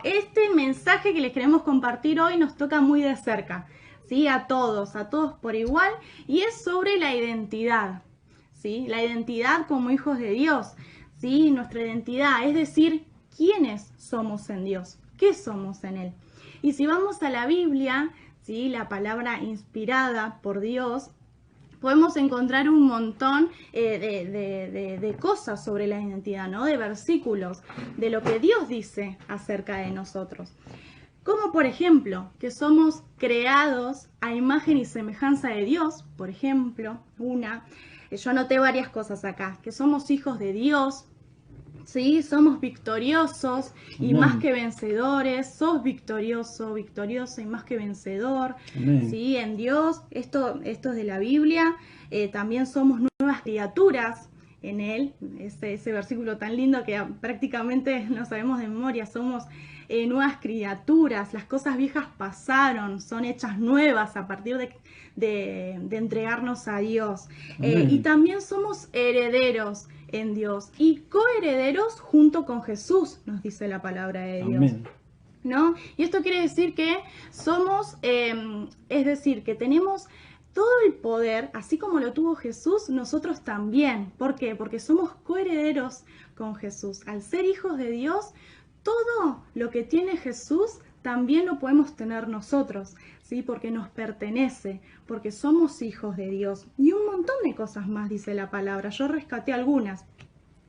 este mensaje que les queremos compartir hoy nos toca muy de cerca, ¿sí? A todos por igual, y es sobre la identidad, ¿sí? La identidad como hijos de Dios, ¿sí? Nuestra identidad, es decir, ¿quiénes somos en Dios? ¿Qué somos en Él? Y si vamos a la Biblia, ¿sí? La palabra inspirada por Dios, podemos encontrar un montón de cosas sobre la identidad, ¿no? De versículos, de lo que Dios dice acerca de nosotros. Como por ejemplo, que somos creados a imagen y semejanza de Dios, por ejemplo, yo anoté varias cosas acá, que somos hijos de Dios, ¿sí? Somos victoriosos y más que vencedores. Sos victorioso, victoriosa y más que vencedor, ¿sí? En Dios, esto es de la Biblia. También somos nuevas criaturas en Él, ese versículo tan lindo que prácticamente no sabemos de memoria. Somos nuevas criaturas, las cosas viejas pasaron, son hechas nuevas a partir de entregarnos a Dios. Y también somos herederos en Dios y coherederos junto con Jesús, nos dice la palabra de Dios. Amén. ¿No? Y esto quiere decir que somos, es decir, que tenemos todo el poder, así como lo tuvo Jesús, nosotros también. ¿Por qué? Porque somos coherederos con Jesús. Al ser hijos de Dios, todo lo que tiene Jesús también lo podemos tener nosotros, ¿sí? Porque nos pertenece, porque somos hijos de Dios. Y un montón de cosas más dice la palabra. Yo rescaté algunas,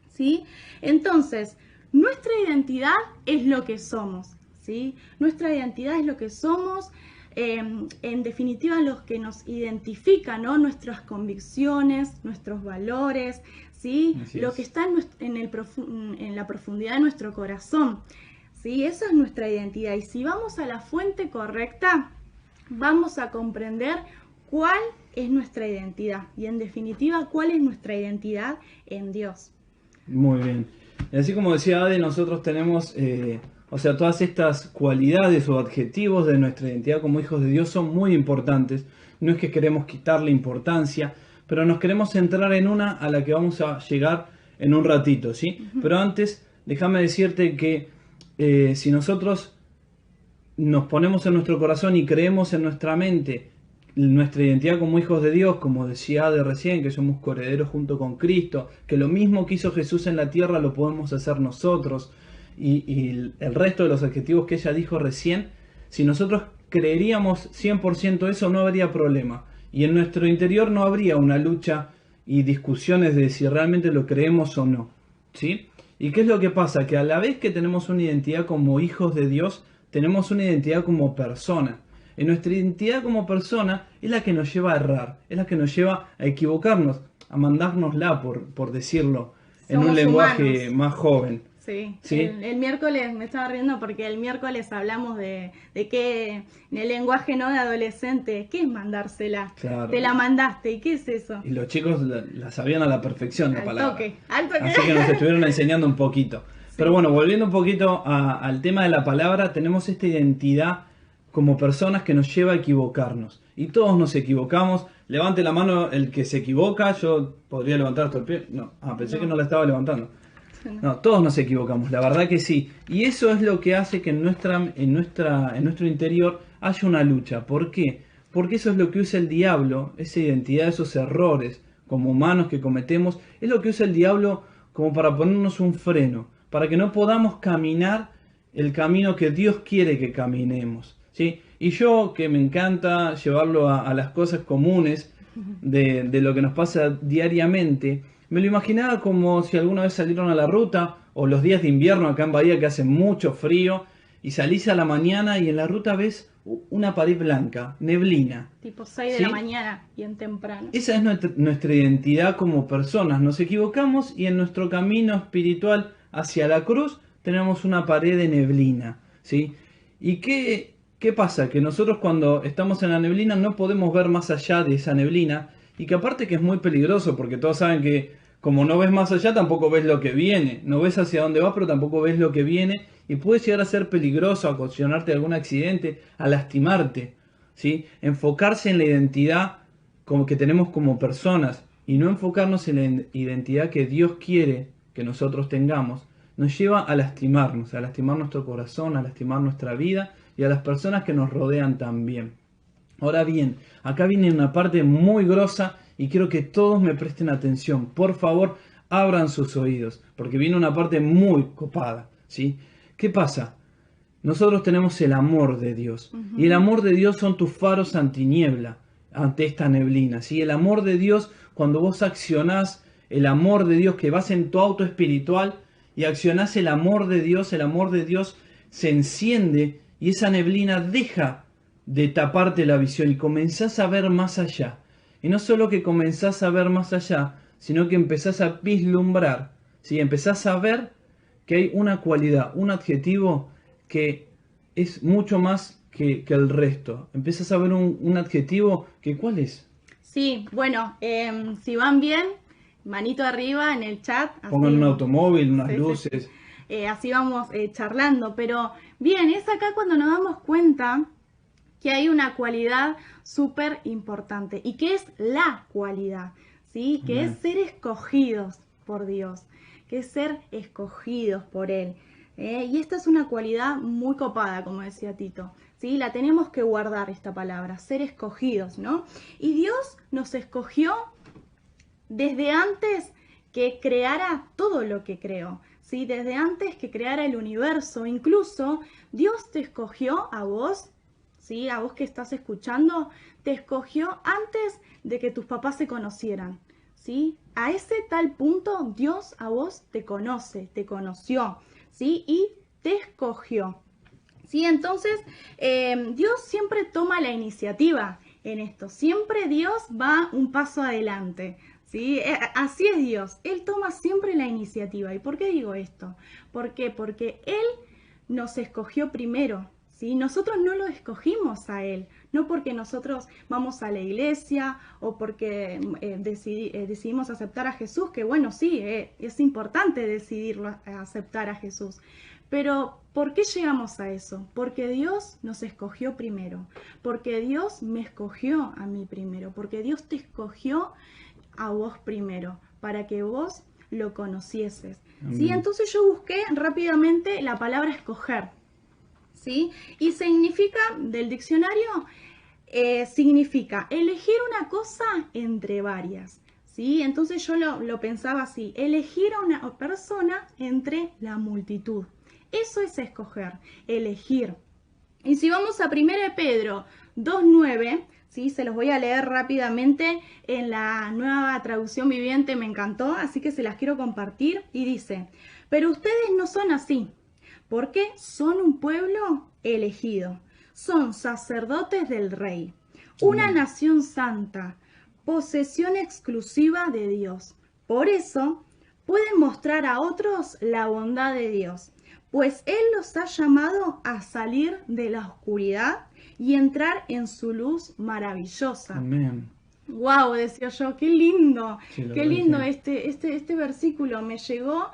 ¿sí? Entonces, nuestra identidad es lo que somos, ¿sí? Nuestra identidad es lo que somos. En definitiva, los que nos identifican, ¿no? Nuestras convicciones, nuestros valores, ¿sí? Lo que está en la profundidad de nuestro corazón, ¿sí? Esa es nuestra identidad. Y si vamos a la fuente correcta, vamos a comprender cuál es nuestra identidad. Y en definitiva, cuál es nuestra identidad en Dios. Muy bien. Y así como decía Ade, nosotros tenemos... todas estas cualidades o adjetivos de nuestra identidad como hijos de Dios son muy importantes. No es que queremos quitarle importancia, pero nos queremos centrar en una a la que vamos a llegar en un ratito, ¿sí? Pero antes, déjame decirte que si nosotros nos ponemos en nuestro corazón y creemos en nuestra mente nuestra identidad como hijos de Dios, como decía Ade recién, que somos coherederos junto con Cristo, que lo mismo que hizo Jesús en la tierra lo podemos hacer nosotros, y el resto de los adjetivos que ella dijo recién, si nosotros creeríamos 100% eso, no habría problema. Y en nuestro interior no habría una lucha y discusiones de si realmente lo creemos o no, ¿sí? ¿Y qué es lo que pasa? Que a la vez que tenemos una identidad como hijos de Dios, tenemos una identidad como persona. Y nuestra identidad como persona es la que nos lleva a errar, es la que nos lleva a equivocarnos, a mandárnosla, por decirlo, en un lenguaje humanos. Más joven. Sí, ¿Sí? El miércoles me estaba riendo porque el miércoles hablamos de que en el lenguaje no de adolescente, ¿qué es mandársela? Claro. Te la mandaste, ¿y qué es eso? Y los chicos la sabían a la perfección la palabra. Al toque. Así que nos estuvieron enseñando un poquito. Sí. Pero bueno, volviendo un poquito al tema de la palabra, tenemos esta identidad como personas que nos lleva a equivocarnos. Y todos nos equivocamos. Levante la mano el que se equivoca. Yo podría levantar hasta el pie. No, pensé que no la estaba levantando. No, todos nos equivocamos, la verdad que sí. Y eso es lo que hace que en nuestro interior haya una lucha. ¿Por qué? Porque eso es lo que usa el diablo, esa identidad, esos errores como humanos que cometemos, es lo que usa el diablo como para ponernos un freno, para que no podamos caminar el camino que Dios quiere que caminemos, ¿sí? Y yo, que me encanta llevarlo a las cosas comunes de lo que nos pasa diariamente, me lo imaginaba como si alguna vez salieron a la ruta, o los días de invierno acá en Bahía que hace mucho frío, y salís a la mañana y en la ruta ves una pared blanca, neblina. Tipo 6 de la mañana, bien temprano. Esa es nuestra identidad como personas. Nos equivocamos y en nuestro camino espiritual hacia la cruz tenemos una pared de neblina, ¿sí? ¿Y qué pasa? Que nosotros cuando estamos en la neblina no podemos ver más allá de esa neblina, y que aparte que es muy peligroso, porque todos saben que como no ves más allá, tampoco ves lo que viene. No ves hacia dónde vas, pero tampoco ves lo que viene. Y puede llegar a ser peligroso, a ocasionarte algún accidente, a lastimarte, ¿sí? Enfocarse en la identidad que tenemos como personas y no enfocarnos en la identidad que Dios quiere que nosotros tengamos, nos lleva a lastimarnos, a lastimar nuestro corazón, a lastimar nuestra vida y a las personas que nos rodean también. Ahora bien, acá viene una parte muy grosa y quiero que todos me presten atención. Por favor, abran sus oídos, porque viene una parte muy copada, ¿sí? ¿Qué pasa? Nosotros tenemos el amor de Dios. Y el amor de Dios son tus faros antiniebla, ante esta neblina. ¿Sí? El amor de Dios, cuando vos accionás el amor de Dios, que vas en tu auto espiritual y accionás el amor de Dios se enciende y esa neblina deja de taparte la visión y comenzás a ver más allá. Y no solo que comenzás a ver más allá, sino que empezás a vislumbrar, ¿sí? Empezás a ver que hay una cualidad, un adjetivo que es mucho más que el resto. Empiezas a ver un adjetivo que ¿cuál es? Sí, bueno, si van bien, manito arriba en el chat. Pongan un automóvil, unas sí, luces. Sí. Así vamos charlando. Pero bien, es acá cuando nos damos cuenta que hay una cualidad súper importante. ¿Y qué es la cualidad? ¿Sí? Que es ser escogidos por Dios, que es ser escogidos por Él. Y esta es una cualidad muy copada, como decía Tito. ¿Sí? La tenemos que guardar, esta palabra, ser escogidos, ¿no? Y Dios nos escogió desde antes que creara todo lo que creó. ¿Sí? Desde antes que creara el universo. Incluso Dios te escogió a vos, ¿sí? A vos que estás escuchando, te escogió antes de que tus papás se conocieran. ¿Sí? A ese tal punto Dios a vos te conoce, te conoció, ¿sí? Y te escogió. ¿Sí? Entonces, Dios siempre toma la iniciativa en esto. Siempre Dios va un paso adelante. ¿Sí? Así es Dios. Él toma siempre la iniciativa. ¿Y por qué digo esto? ¿Por qué? Porque Él nos escogió primero. ¿Sí? Nosotros no lo escogimos a Él, no porque nosotros vamos a la iglesia o porque decidimos aceptar a Jesús, que bueno, sí, es importante decidirlo aceptar a Jesús, pero ¿por qué llegamos a eso? Porque Dios nos escogió primero, porque Dios me escogió a mí primero, porque Dios te escogió a vos primero, para que vos lo conocieses. ¿Sí? Entonces yo busqué rápidamente la palabra escoger. ¿Sí? Y significa, del diccionario, significa elegir una cosa entre varias. ¿Sí? Entonces yo lo pensaba así, elegir a una persona entre la multitud. Eso es escoger, elegir. Y si vamos a 1 Pedro 2.9, ¿sí? Se los voy a leer rápidamente en la nueva traducción viviente, me encantó, así que se las quiero compartir. Y dice, pero ustedes no son así. Porque son un pueblo elegido, son sacerdotes del Rey, una nación santa, posesión exclusiva de Dios. Por eso pueden mostrar a otros la bondad de Dios, pues Él los ha llamado a salir de la oscuridad y entrar en su luz maravillosa. Amén. Wow, decía yo, qué lindo, Sí, qué lindo este versículo me llegó.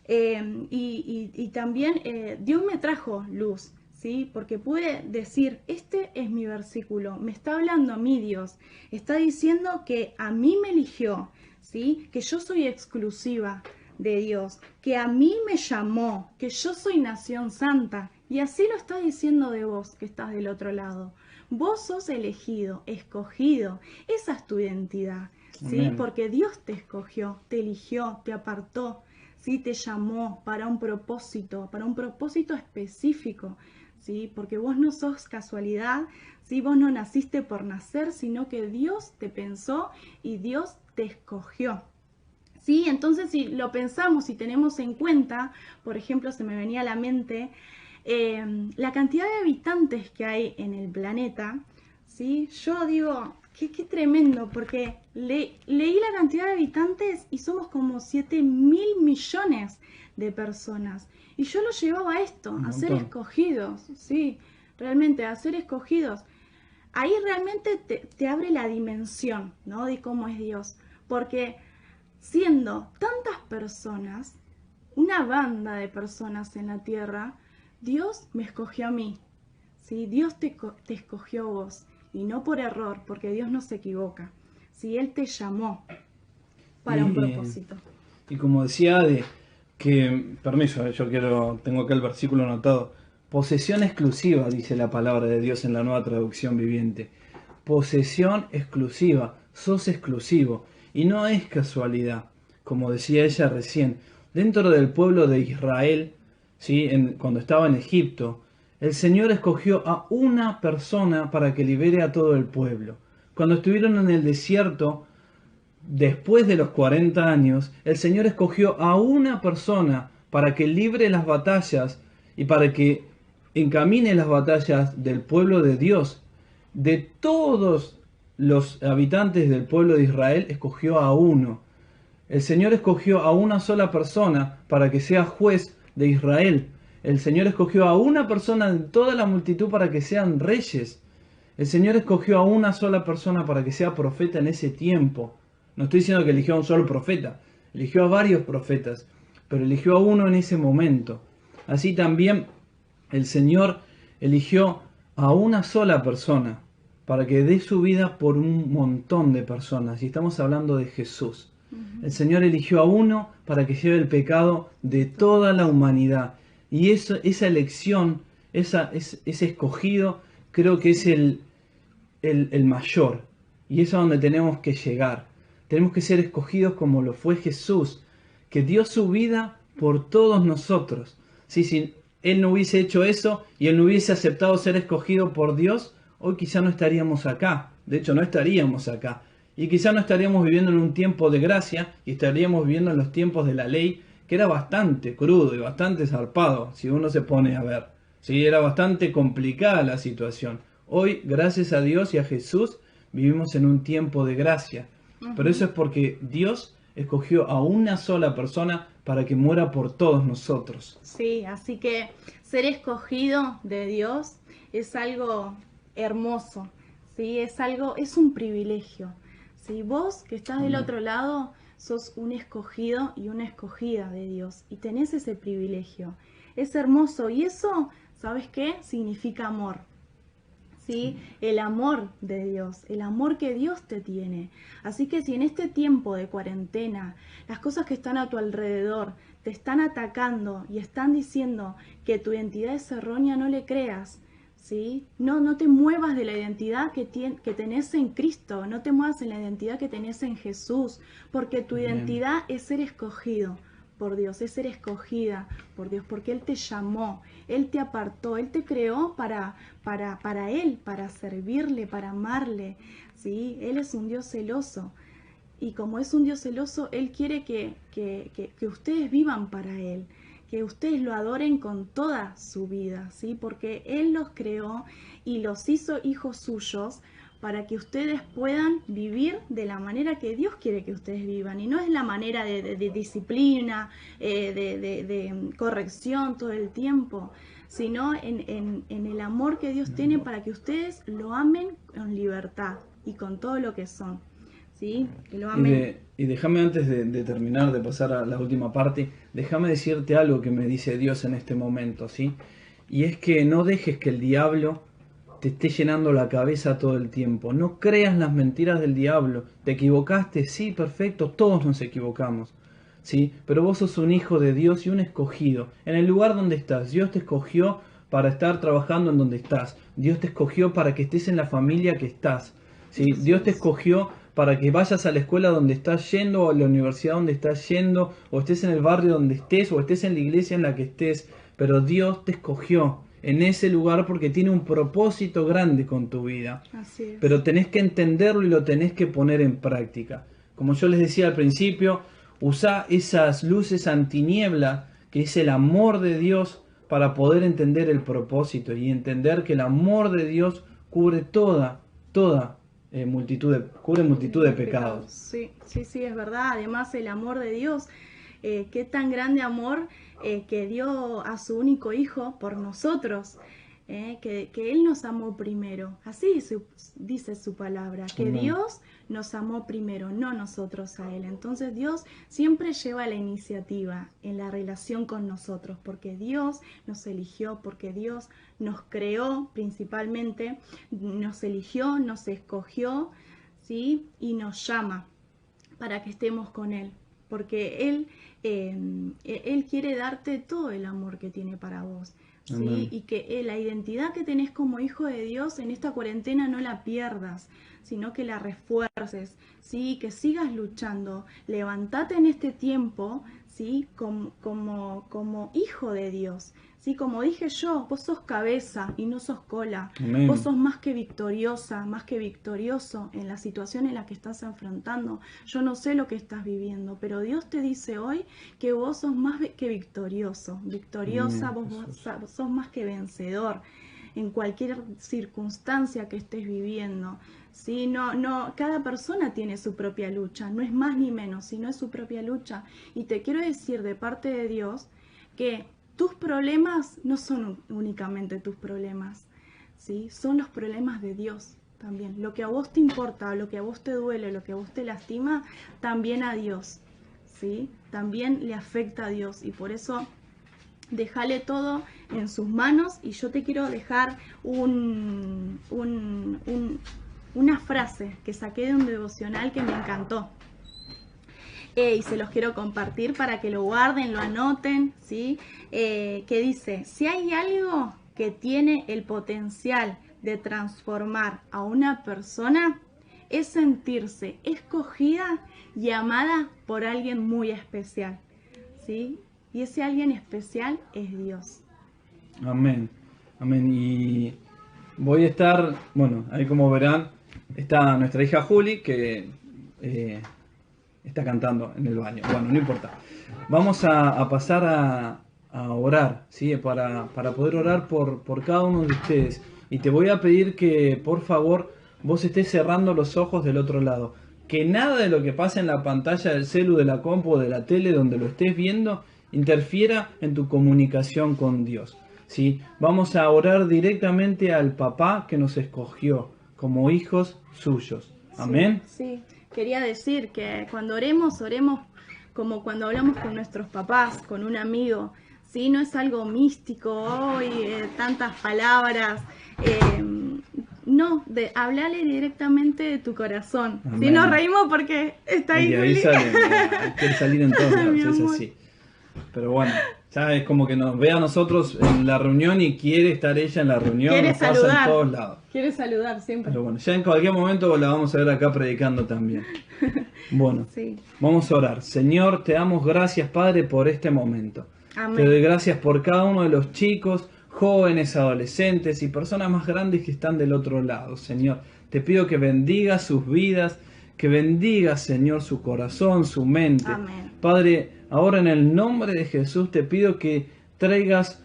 Y también Dios me trajo luz, ¿sí? Porque pude decir, este es mi versículo, me está hablando a mí Dios, está diciendo que a mí me eligió, ¿sí? Que yo soy exclusiva de Dios, que a mí me llamó, que yo soy nación santa, y así lo está diciendo de vos que estás del otro lado. Vos sos elegido, escogido, esa es tu identidad, ¿sí? Amén. Porque Dios te escogió, te eligió, te apartó. ¿Sí? Te llamó para un propósito específico, ¿sí? Porque vos no sos casualidad, ¿sí? Vos no naciste por nacer, sino que Dios te pensó y Dios te escogió. ¿Sí? Entonces, si lo pensamos y tenemos en cuenta, por ejemplo, se me venía a la mente la cantidad de habitantes que hay en el planeta, ¿sí? Yo digo, qué tremendo, porque leí la cantidad de habitantes y somos como 7.000 millones de personas. Y yo lo llevaba a esto, a ser escogidos, ¿sí? Realmente, a ser escogidos. Ahí realmente te abre la dimensión, ¿no? De cómo es Dios. Porque siendo tantas personas, una banda de personas en la tierra, Dios me escogió a mí, ¿sí? Dios te escogió a vos. Y no por error, porque Dios no se equivoca. Si Él te llamó para un propósito. Y como decía, que, permiso, tengo acá el versículo anotado. Posesión exclusiva, dice la palabra de Dios en la Nueva Traducción Viviente. Posesión exclusiva, sos exclusivo. Y no es casualidad, como decía ella recién. Dentro del pueblo de Israel, ¿sí? Cuando estaba en Egipto, el Señor escogió a una persona para que libere a todo el pueblo. Cuando estuvieron en el desierto, después de los 40 años, el Señor escogió a una persona para que libre las batallas y para que encamine las batallas del pueblo de Dios. De todos los habitantes del pueblo de Israel, escogió a uno. El Señor escogió a una sola persona para que sea juez de Israel. El Señor escogió a una persona de toda la multitud para que sean reyes. El Señor escogió a una sola persona para que sea profeta en ese tiempo. No estoy diciendo que eligió a un solo profeta, eligió a varios profetas, pero eligió a uno en ese momento. Así también el Señor eligió a una sola persona para que dé su vida por un montón de personas. Y estamos hablando de Jesús. El Señor eligió a uno para que lleve el pecado de toda la humanidad. Y esa elección, ese escogido, creo que es el mayor. Y es a donde tenemos que llegar. Tenemos que ser escogidos como lo fue Jesús, que dio su vida por todos nosotros. Sí, si Él no hubiese hecho eso y Él no hubiese aceptado ser escogido por Dios, hoy quizá no estaríamos acá. De hecho, no estaríamos acá. Y quizá no estaríamos viviendo en un tiempo de gracia y estaríamos viviendo en los tiempos de la ley, que era bastante crudo y bastante zarpado, si uno se pone a ver. Sí, era bastante complicada la situación. Hoy, gracias a Dios y a Jesús, vivimos en un tiempo de gracia. Pero eso es porque Dios escogió a una sola persona para que muera por todos nosotros. Sí, así que ser escogido de Dios es algo hermoso, ¿sí? Es un privilegio. ¿Sí? Vos que estás del otro lado sos un escogido y una escogida de Dios y tenés ese privilegio. Es hermoso y eso, ¿sabes qué? Significa amor. ¿Sí? El amor de Dios, el amor que Dios te tiene. Así que si en este tiempo de cuarentena las cosas que están a tu alrededor te están atacando y están diciendo que tu identidad es errónea, no le creas. ¿Sí? No te muevas de la identidad que tenés en Cristo, no te muevas en la identidad que tenés en Jesús, porque tu identidad es ser escogido por Dios, es ser escogida por Dios, porque Él te llamó, Él te apartó, Él te creó para Él, para servirle, para amarle, ¿sí? Él es un Dios celoso. Y como es un Dios celoso, Él quiere que ustedes vivan para Él, que ustedes lo adoren con toda su vida, ¿sí? Porque Él los creó y los hizo hijos suyos para que ustedes puedan vivir de la manera que Dios quiere que ustedes vivan. Y no es la manera de disciplina, de corrección todo el tiempo, sino en el amor que Dios tiene para que ustedes lo amen con libertad y con todo lo que son. ¿Sí? Que lo amen. Y déjame antes de terminar, de pasar a la última parte, déjame decirte algo que me dice Dios en este momento, ¿sí? Y es que no dejes que el diablo te esté llenando la cabeza todo el tiempo. No creas las mentiras del diablo. ¿Te equivocaste? Sí, perfecto, todos nos equivocamos, ¿sí? Pero vos sos un hijo de Dios y un escogido. En el lugar donde estás, Dios te escogió para estar trabajando en donde estás. Dios te escogió para que estés en la familia que estás, ¿sí? Dios te escogió para que vayas a la escuela donde estás yendo, o a la universidad donde estás yendo, o estés en el barrio donde estés, o estés en la iglesia en la que estés. Pero Dios te escogió en ese lugar porque tiene un propósito grande con tu vida. Así es. Pero tenés que entenderlo y lo tenés que poner en práctica. Como yo les decía al principio, usá esas luces antiniebla, que es el amor de Dios, para poder entender el propósito y entender que el amor de Dios cubre toda multitud de pecados. Sí, es verdad. Además, el amor de Dios, qué tan grande amor que dio a su único hijo por nosotros, que Él nos amó primero. Así dice su palabra, que Amén. Dios nos amó primero, no nosotros a Él. Entonces Dios siempre lleva la iniciativa en la relación con nosotros, porque Dios nos eligió, porque Dios nos creó principalmente, nos eligió, nos escogió, ¿sí? Y nos llama para que estemos con Él, porque Él quiere darte todo el amor que tiene para vos. ¿Sí? Amén. Y que la identidad que tenés como hijo de Dios en esta cuarentena no la pierdas, sino que la refuerces, ¿sí? Que sigas luchando. Levantate en este tiempo, ¿sí? Como hijo de Dios, ¿sí? Como dije yo, vos sos cabeza y no sos cola. Amén. Vos sos más que victoriosa, más que victorioso en la situación en la que estás enfrentando. Yo no sé lo que estás viviendo, pero Dios te dice hoy que vos sos más que victorioso. Victoriosa, Amén, vos sos más que vencedor en cualquier circunstancia que estés viviendo. ¿Sí? No, cada persona tiene su propia lucha, no es más ni menos, sino es su propia lucha. Y te quiero decir de parte de Dios que tus problemas no son únicamente tus problemas, ¿sí? Son los problemas de Dios también. Lo que a vos te importa, lo que a vos te duele, lo que a vos te lastima, también a Dios, ¿sí? También le afecta a Dios, y por eso déjale todo en sus manos. Y yo te quiero dejar una frase que saqué de un devocional que me encantó. Y se los quiero compartir para que lo guarden, lo anoten, ¿sí? Que dice: si hay algo que tiene el potencial de transformar a una persona, es sentirse escogida y amada por alguien muy especial, ¿sí? Y ese alguien especial es Dios. Amén. Amén. Y voy a estar, bueno, ahí como verán, está nuestra hija Juli, que está cantando en el baño. Bueno, no importa. Vamos a pasar a orar, ¿sí? Para poder orar por cada uno de ustedes. Y te voy a pedir que, por favor, vos estés cerrando los ojos del otro lado. Que nada de lo que pasa en la pantalla del celu, de la compu o de la tele, donde lo estés viendo, interfiera en tu comunicación con Dios, ¿sí? Vamos a orar directamente al papá que nos escogió como hijos suyos. Amén. Sí, sí. Quería decir que cuando oremos como cuando hablamos con nuestros papás, con un amigo, ¿sí? No es algo místico, hoy tantas palabras. No, hablarle directamente de tu corazón. Si nos reímos porque está ahí. Y ahí sale, quiere salir en todos lados, es así. Pero bueno, ya es como que nos ve a nosotros en la reunión y quiere estar ella en la reunión. Quiere nos pasa saludar. En todos lados. Quiere saludar siempre. Pero bueno, ya en cualquier momento la vamos a ver acá predicando también. Bueno, sí. Vamos a orar. Señor, te damos gracias, Padre, por este momento. Amén. Te doy gracias por cada uno de los chicos, jóvenes, adolescentes y personas más grandes que están del otro lado, Señor. Te pido que bendigas sus vidas, que bendigas, Señor, su corazón, su mente. Amén. Padre, ahora en el nombre de Jesús te pido que traigas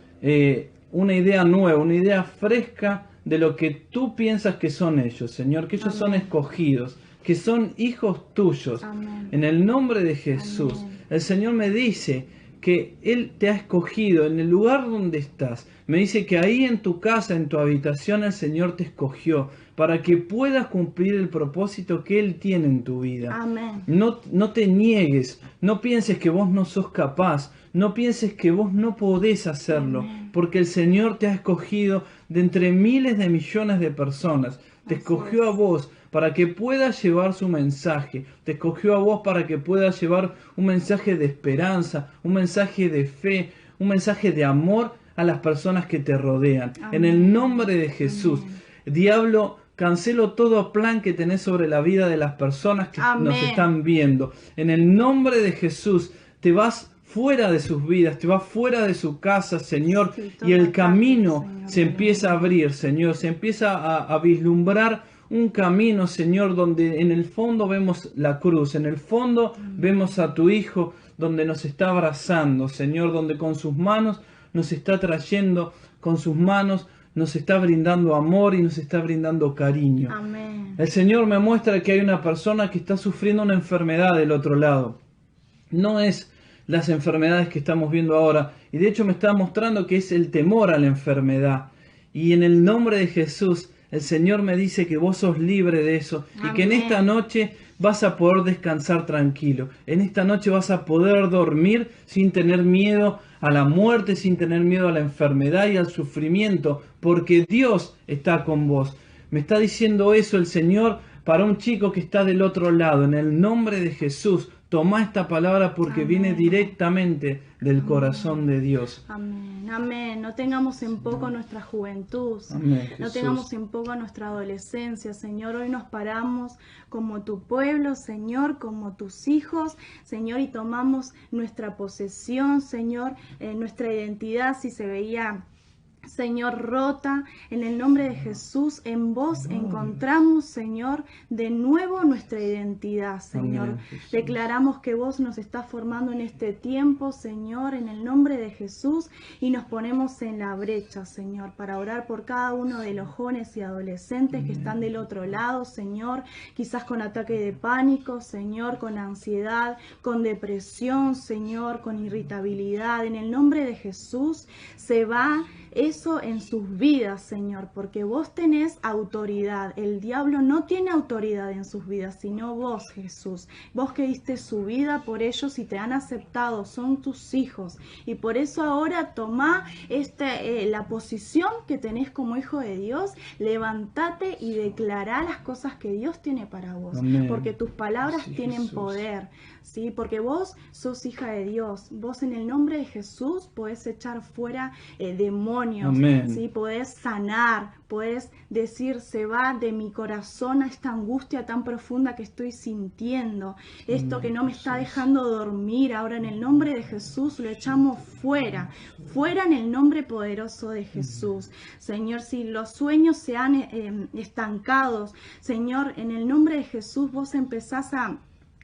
una idea nueva, una idea fresca de lo que tú piensas que son ellos, Señor, que ellos Amén. son escogidos, que son hijos tuyos. Amén. En el nombre de Jesús, Amén. el Señor me dice que Él te ha escogido en el lugar donde estás. Me dice que ahí en tu casa, en tu habitación, el Señor te escogió para que puedas cumplir el propósito que Él tiene en tu vida. Amén. No te niegues, no pienses que vos no sos capaz, no pienses que vos no podés hacerlo, Amén. porque el Señor te ha escogido de entre miles de millones de personas. Te Así escogió es. a vos para que puedas llevar su mensaje. Te escogió a vos para que puedas llevar un mensaje de esperanza, un mensaje de fe, un mensaje de amor a las personas que te rodean. Amén. En el nombre de Jesús, Amén. Diablo, cancelo todo plan que tenés sobre la vida de las personas que Amén. nos están viendo. En el nombre de Jesús, te vas fuera de sus vidas, te vas fuera de su casa, Señor, Sí, y el todo camino ataque, Señor, se empieza a abrir, Señor, se empieza a vislumbrar un camino, Señor, donde en el fondo vemos la cruz, en el fondo vemos a tu Hijo, donde nos está abrazando, Señor, donde con sus manos nos está trayendo, con sus manos nos está brindando amor y nos está brindando cariño. Amén. El Señor me muestra que hay una persona que está sufriendo una enfermedad del otro lado. No es las enfermedades que estamos viendo ahora. Y de hecho me está mostrando que es el temor a la enfermedad. Y en el nombre de Jesús, el Señor me dice que vos sos libre de eso. Amén. Y que en esta noche vas a poder descansar tranquilo. En esta noche vas a poder dormir sin tener miedo a la muerte, sin tener miedo a la enfermedad y al sufrimiento. Porque Dios está con vos. Me está diciendo eso el Señor para un chico que está del otro lado. En el nombre de Jesús, Toma esta palabra porque Amén. viene directamente del corazón de Dios. Amén, amén. No tengamos en poco nuestra juventud. Amén, No Jesús. tengamos en poco nuestra adolescencia, Señor. Hoy nos paramos como tu pueblo, Señor, como tus hijos, Señor, y tomamos nuestra posesión, Señor, nuestra identidad, si se veía, Señor, rota, en el nombre de Jesús, en vos encontramos, Señor, de nuevo nuestra identidad, Señor. Amén, Jesús. Declaramos que vos nos estás formando en este tiempo, Señor, en el nombre de Jesús, y nos ponemos en la brecha, Señor, para orar por cada uno de los jóvenes y adolescentes que están del otro lado, Señor, quizás con ataque de pánico, Señor, con ansiedad, con depresión, Señor, con irritabilidad. En el nombre de Jesús se va eso en sus vidas, Señor, porque vos tenés autoridad. El diablo no tiene autoridad en sus vidas, sino vos, Jesús. Vos que diste su vida por ellos y te han aceptado, son tus hijos. Y por eso ahora toma la posición que tenés como hijo de Dios, levántate y declará las cosas que Dios tiene para vos. Amén. Porque tus palabras Sí, tienen Jesús. poder, ¿sí? Porque vos sos hija de Dios. Vos en el nombre de Jesús podés echar fuera demonios. Amén. ¿Sí? Podés sanar, podés decir, se va de mi corazón a esta angustia tan profunda que estoy sintiendo, esto que no me está dejando dormir. Ahora en el nombre de Jesús lo echamos fuera, fuera en el nombre poderoso de Jesús. Señor, si los sueños se han estancados, Señor, en el nombre de Jesús vos empezás a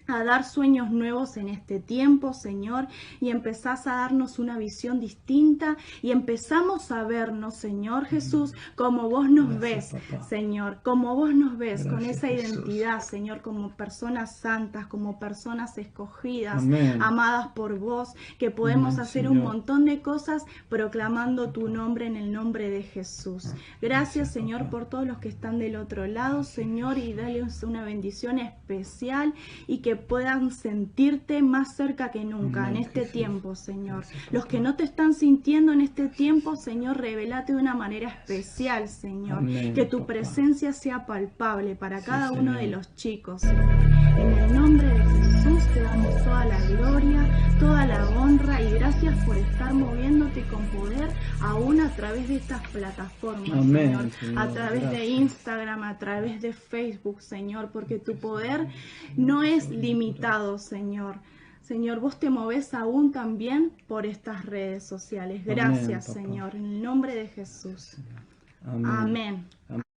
dar sueños nuevos en este tiempo, Señor, y empezás a darnos una visión distinta y empezamos a vernos, Señor Jesús, como vos nos Gracias, ves, papá. Señor, como vos nos ves, con Gracias, esa Jesús. identidad, Señor, como personas santas, como personas escogidas, Amén. amadas por vos, que podemos Amén, hacer un Señor. montón de cosas proclamando tu nombre en el nombre de Jesús. Gracias, Señor, papá. por todos los que están del otro lado, Señor, y dale una bendición especial y que puedan sentirte más cerca que nunca Amén, en este Jesús. tiempo, Señor. Gracias, Los papá. que no te están sintiendo en este tiempo, Señor, revelate de una manera especial, Señor. Amén, Que tu papá. presencia sea palpable para Sí, cada uno de Señor. los chicos, Señor. En el nombre de Jesús te damos toda la gloria, toda la honra y gracias por estar moviéndote con poder aún a través de estas plataformas, Amén, Señor. Señor. A través de Gracias. Instagram, a través de Facebook, Señor, porque tu poder no es limitado, Señor. Señor, vos te movés aún también por estas redes sociales. Gracias, Amén, papá. Señor, en el nombre de Jesús. Amén. Amén. Amén.